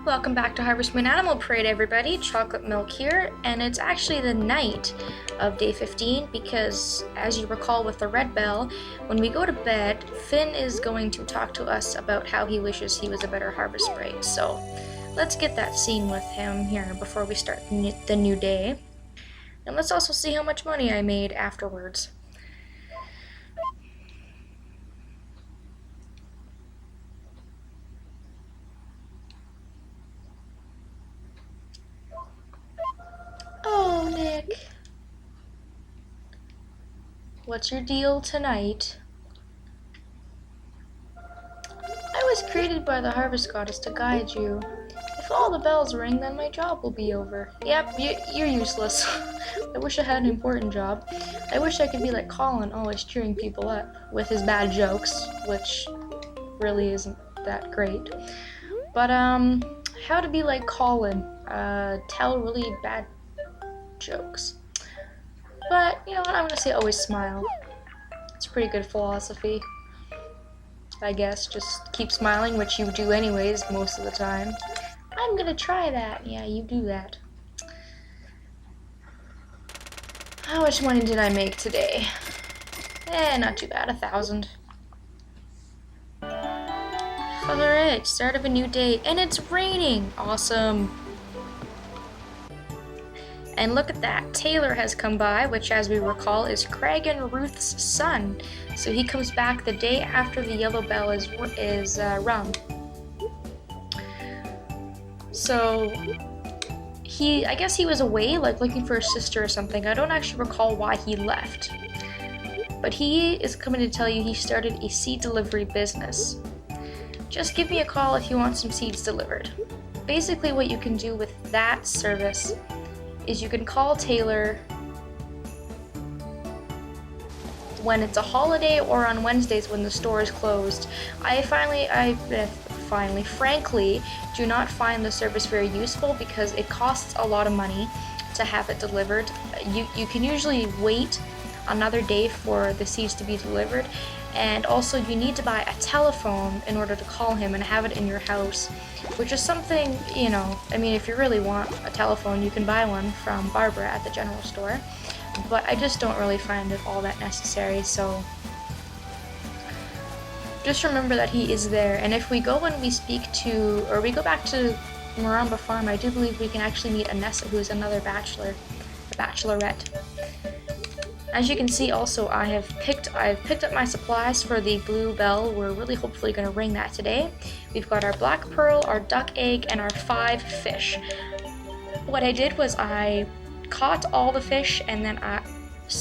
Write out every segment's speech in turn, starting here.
Welcome back to Harvest Moon Animal Parade, everybody. Chocolate Milk here, and it's actually the night of day 15 because, as you recall with the red bell, when we go to bed, Finn is going to talk to us about how he wishes he was a better harvest break. So let's get that scene with him here before we start the new day. And let's also see how much money I made afterwards. Oh, Nick. What's your deal tonight? I was created by the Harvest Goddess to guide you. If all the bells ring, then my job will be over. Yep, you're useless. I wish I had an important job. I wish I could be like Colin, always cheering people up with his bad jokes, which really isn't that great. But, how to be like Colin, tell really bad jokes. But, you know what, I'm gonna say always smile. It's a pretty good philosophy, I guess. Just keep smiling, which you do anyways most of the time. I'm gonna try that. Yeah, you do that. How much money did I make today? Not too bad, 1,000. Alright, start of a new day, and it's raining! Awesome! And look at that, Taylor has come by, which as we recall is Craig and Ruth's son. So he comes back the day after the yellow bell is rung. So I guess he was away, like looking for his sister or something. I don't actually recall why he left. But he is coming to tell you he started a seed delivery business. Just give me a call if you want some seeds delivered. Basically what you can do with that service is you can call Taylor when it's a holiday or on Wednesdays when the store is closed. Frankly, do not find the service very useful because it costs a lot of money to have it delivered. You can usually wait another day for the seeds to be delivered, and also you need to buy a telephone in order to call him and have it in your house, which is something, you know, I mean, if you really want a telephone, you can buy one from Barbara at the general store, but I just don't really find it all that necessary. So just remember that he is there, and if we go and we go back to Maramba Farm, I do believe we can actually meet Anessa, who is another bachelorette. As you can see, also I've picked up my supplies for the blue bell. We're really hopefully going to ring that today. We've got our black pearl, our duck egg, and our 5 fish. What I did was I caught all the fish, and then I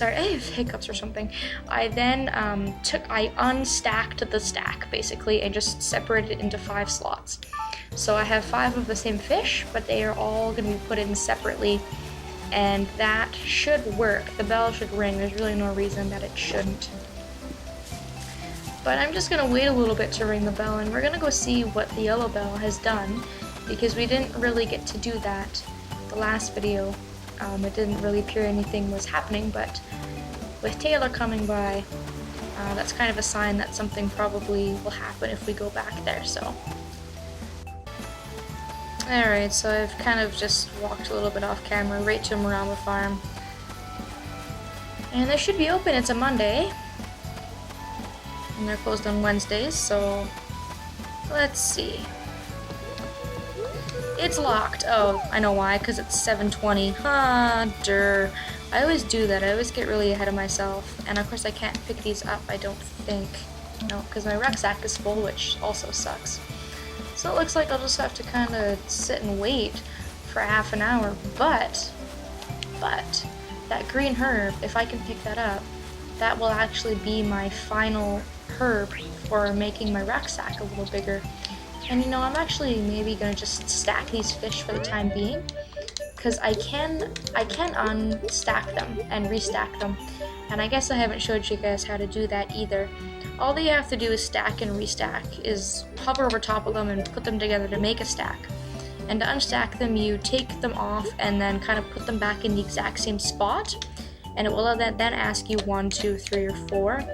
have hiccups or something. I then I unstacked the stack basically and just separated it into 5 slots. So I have 5 of the same fish, but they are all going to be put in separately. And that should work. The bell should ring. There's really no reason that it shouldn't. But I'm just going to wait a little bit to ring the bell, and we're going to go see what the yellow bell has done, because we didn't really get to do that the last video. It didn't really appear anything was happening, but with Taylor coming by, that's kind of a sign that something probably will happen if we go back there, so. Alright, so I've kind of just walked a little bit off camera right to Maramba Farm. And they should be open, it's a Monday. And they're closed on Wednesdays, so let's see. It's locked. Oh, I know why, because it's 7:20. Durr. I always do that, I always get really ahead of myself. And of course I can't pick these up, I don't think. No, because my rucksack is full, which also sucks. So it looks like I'll just have to kind of sit and wait for half an hour, but that green herb, if I can pick that up, that will actually be my final herb for making my rucksack a little bigger. And you know, I'm actually maybe gonna just stack these fish for the time being, because I can unstack them and restack them, and I guess I haven't showed you guys how to do that either. All that you have to do is stack and restack, is hover over top of them and put them together to make a stack. And to unstack them, you take them off and then kind of put them back in the exact same spot, and it will then ask you 1, 2, 3, or 4.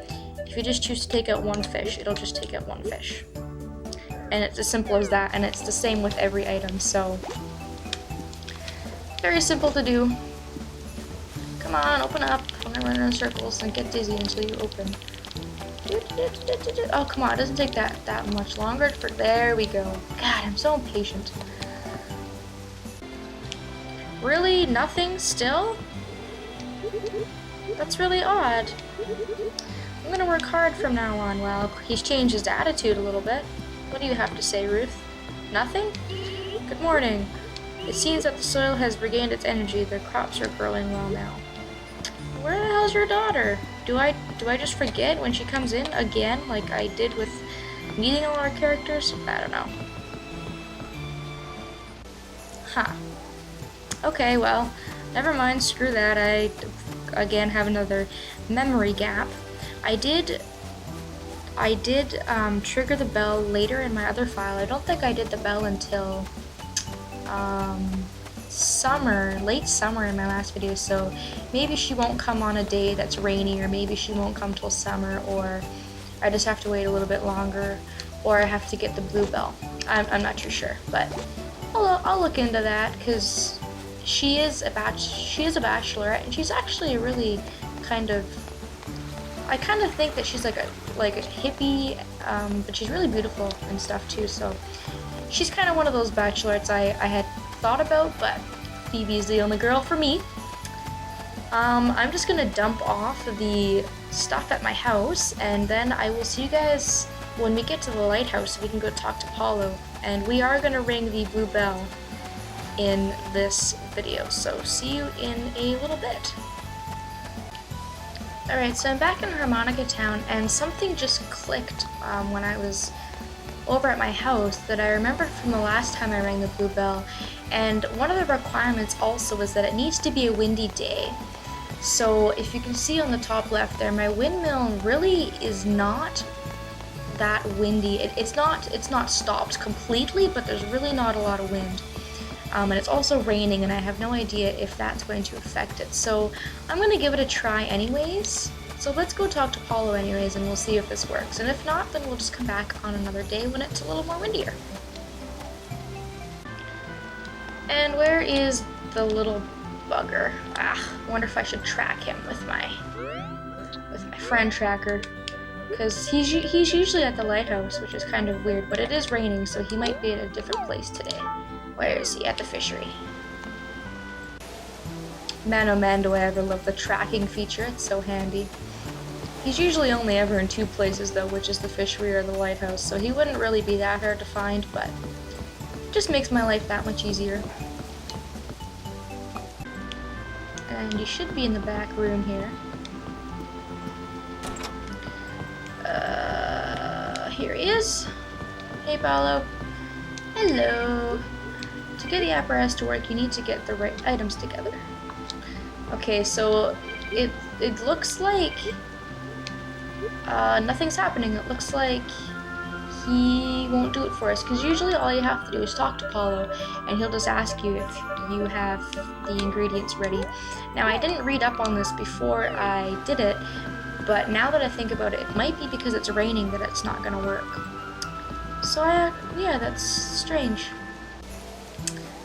If you just choose to take out one fish, it'll just take out one fish. and it's as simple as that, and it's the same with every item, so very simple to do. Come on, open up. I'm gonna run in circles and get dizzy until you open. Oh, come on, it doesn't take that much longer for, there we go. God, I'm so impatient. Really? Nothing still? That's really odd. I'm gonna work hard from now on. Well, he's changed his attitude a little bit. What do you have to say, Ruth? Nothing? Good morning. It seems that the soil has regained its energy. The crops are growing well now. Where the hell's your daughter? Do I just forget when she comes in again, like I did with meeting all our characters? I don't know. Huh. Okay, well, never mind, screw that. I, again, have another memory gap. I did trigger the bell later in my other file. I don't think I did the bell until late summer in my last video, so maybe she won't come on a day that's rainy, or maybe she won't come till summer, or I just have to wait a little bit longer, or I have to get the blue bell. I'm not too sure, but I'll look into that, because she is a bachelorette, and she's actually a really I kind of think that she's like a hippie, but she's really beautiful and stuff too, so she's kind of one of those bachelorettes I had thought about, but Phoebe's the only girl for me. I'm just gonna dump off the stuff at my house, and then I will see you guys when we get to the lighthouse so we can go talk to Paulo, and we are gonna ring the blue bell in this video, so see you in a little bit. Alright, so I'm back in Harmonica Town, and something just clicked when I was over at my house that I remembered from the last time I rang the blue bell, and one of the requirements also is that it needs to be a windy day. So if you can see on the top left there, my windmill really is not that windy. It's not stopped completely, but there's really not a lot of wind. And it's also raining, and I have no idea if that's going to affect it. So I'm going to give it a try anyways. So let's go talk to Paulo anyways, and we'll see if this works. And if not, then we'll just come back on another day when it's a little more windier. And where is the little bugger? I wonder if I should track him with my friend tracker. Because he's usually at the lighthouse, which is kind of weird, but it is raining, so he might be at a different place today. Where is he? At the fishery. Man, oh man, do I ever love the tracking feature. It's so handy. He's usually only ever in two places, though, which is the fishery or the lighthouse, so he wouldn't really be that hard to find, but it just makes my life that much easier. And he should be in the back room here. Here he is. Hey, Paulo. Hello. To get the apparatus to work, you need to get the right items together. Okay, so it looks like nothing's happening. It looks like he won't do it for us, because usually all you have to do is talk to Paulo, and he'll just ask you if you have the ingredients ready. Now, I didn't read up on this before I did it, but now that I think about it, it might be because it's raining that it's not gonna work. So yeah, that's strange.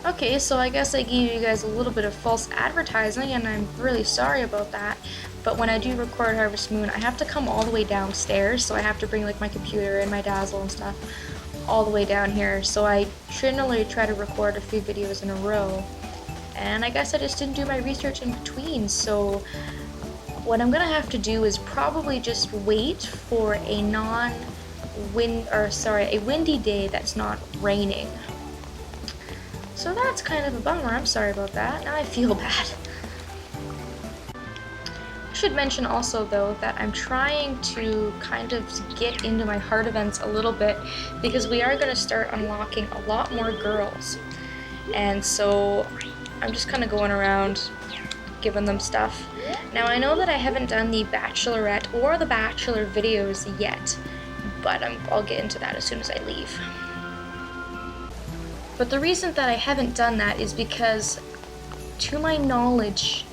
Okay, so I guess I gave you guys a little bit of false advertising, and I'm really sorry about that. But when I do record Harvest Moon, I have to come all the way downstairs, so I have to bring like my computer and my Dazzle and stuff all the way down here. So I generally try to record a few videos in a row, and I guess I just didn't do my research in between. So what I'm gonna have to do is probably just wait for a windy day that's not raining. So that's kind of a bummer. I'm sorry about that. Now I feel bad. I should mention also, though, that I'm trying to kind of get into my heart events a little bit, because we are going to start unlocking a lot more girls. And so I'm just kind of going around giving them stuff. Now, I know that I haven't done the Bachelorette or the Bachelor videos yet, but I'll get into that as soon as I leave. But the reason that I haven't done that is because, to my knowledge,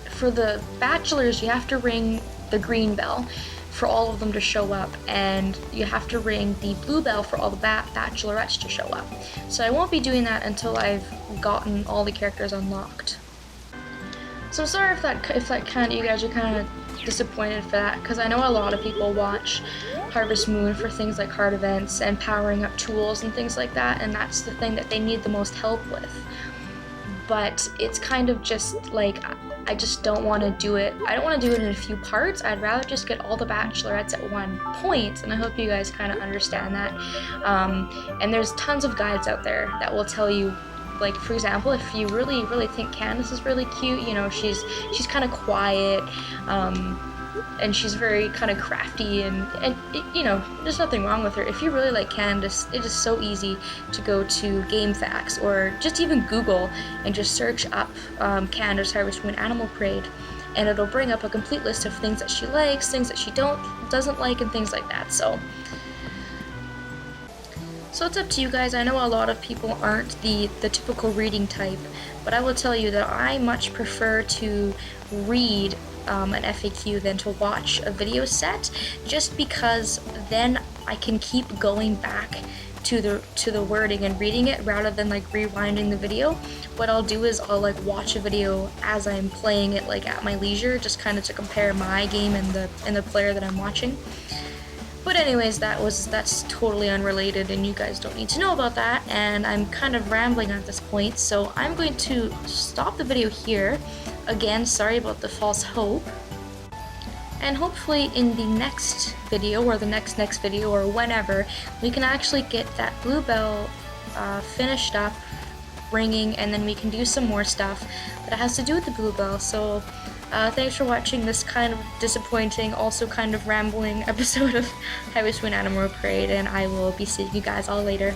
for the bachelors you have to ring the green bell. for all of them to show up, and you have to ring the blue bell for all the bachelorettes to show up. So I won't be doing that until I've gotten all the characters unlocked. So I'm sorry if that kind of, you guys are kind of disappointed for that, because I know a lot of people watch Harvest Moon for things like hard events and powering up tools and things like that, and that's the thing that they need the most help with. But it's kind of just like, I just don't want to do it. I don't want to do it in a few parts. I'd rather just get all the bachelorettes at one point, and I hope you guys kind of understand that. And there's tons of guides out there that will tell you, like, for example, if you really think Candace is really cute, you know, she's kind of quiet, and she's very kind of crafty, and you know, there's nothing wrong with her. If you really like Candace, it is so easy to go to Game Facts or just even Google and just search up Candace Harvest Moon Animal Parade, and it'll bring up a complete list of things that she likes, things that she doesn't like, and things like that. So it's up to you guys. I know a lot of people aren't the typical reading type, but I will tell you that I much prefer to read an FAQ than to watch a video set, just because then I can keep going back to the wording and reading it rather than like rewinding the video. What I'll do is I'll like watch a video as I'm playing it, like at my leisure, just kind of to compare my game and the player that I'm watching. But anyways, that's totally unrelated, and you guys don't need to know about that, and I'm kind of rambling at this point, so I'm going to stop the video here. Again, sorry about the false hope. And hopefully in the next video, or the next video, or whenever, we can actually get that blue bell finished up, ringing, and then we can do some more stuff that has to do with the blue bell. So thanks for watching this kind of disappointing, also kind of rambling episode of Harvest Moon Animal Parade, and I will be seeing you guys all later.